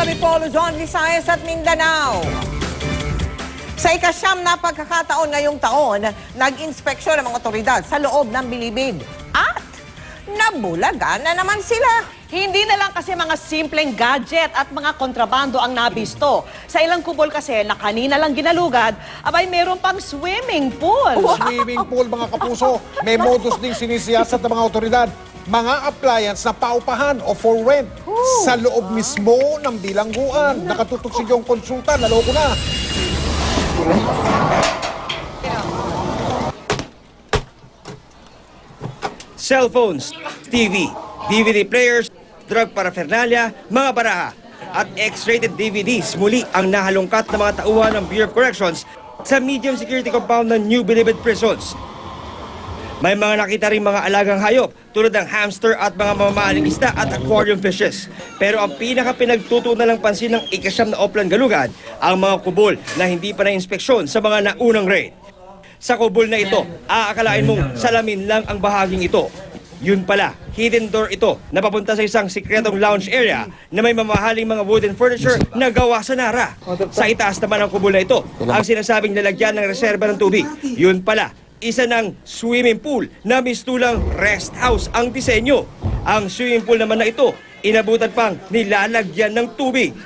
kami po, Luzon, Visayas at Mindanao. Sa ikasyam na pagkakataon ngayong taon, nag-inspeksyon ang mga otoridad sa loob ng bilibid. At nabulagan na naman sila. Hindi na lang kasi mga simpleng gadget at mga kontrabando ang nabisto. Sa ilang kubol kasi na kanina lang ginalugad, abay meron pang swimming pool. Swimming pool, mga kapuso. May modus ding sinisiyasat ng mga otoridad. Mga appliance na paupahan o for rent sa loob mismo ng bilangguan. Nakatutok si yung konsulta, naloko na. Cellphones, TV, DVD players, drug paraphernalia, mga baraha at X-rated DVDs muli ang nahalungkat ng mga tauhan ng Bureau of Corrections sa medium security compound ng New Bilibid Prisons. May mga nakita rin mga alagang hayop tulad ng hamster at mga mamahaling isda at aquarium fishes. Pero ang pinaka-pinagtutunan ng pansin ng ikasyam na Oplan Galugad ang mga kubol na hindi pa na-inspeksyon sa mga naunang raid. Sa kubol na ito, aakalain mong salamin lang ang bahaging ito. Yun pala, hidden door ito na papunta sa isang sikretong lounge area na may mamahaling mga wooden furniture na gawa sa Nara. Sa itaas naman ng kubol na ito, ang sinasabing lalagyan ng reserba ng tubig. Yun pala, isa ng swimming pool na mistulang rest house ang disenyo. Ang swimming pool naman na ito, inabutan pang nilalagyan ng tubig.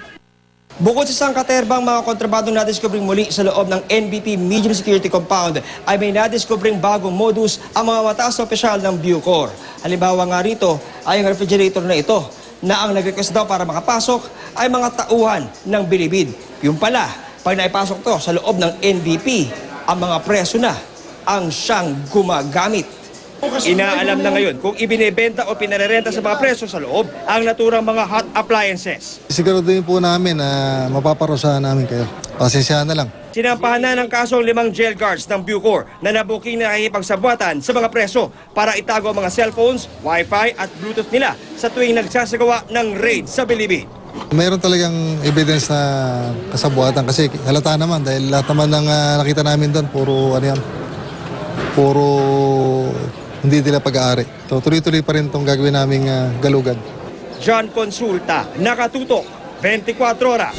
Bukod sa sangkaterbang mga kontrabandong nadiskubring muli sa loob ng NBP Medium Security Compound, ay may nadiskubring bagong modus ang mga mataas na opisyal ng Bucor. Halimbawa nga rito ay ang refrigerator na ito na ang nag-request daw para makapasok ay mga tauhan ng bilibid. Yung pala, pag naipasok to sa loob ng NBP, ang mga preso na ang siyang gumagamit. Inaalam na ngayon kung ibinebenta o pinarerenta sa mga preso sa loob ang naturang mga hot appliances. Siguraduhin po namin na mapaparusahan namin kayo. Pasensyahan na lang. Sinampahan na ng kaso ang 5 jail guards ng Bucor na nabuking na nakikipagsabwatan sa mga preso para itago ang mga cellphones, wifi at bluetooth nila sa tuwing nagsasagawa ng raid sa bilibid. Mayroon talagang evidence na kasabuatan kasi halata naman dahil lahat naman ng nakita namin doon puro hindi nila pag-aari. So tuloy-tuloy pa rin itong gagawin naming galugad. John Consulta, nakatutok, 24 oras.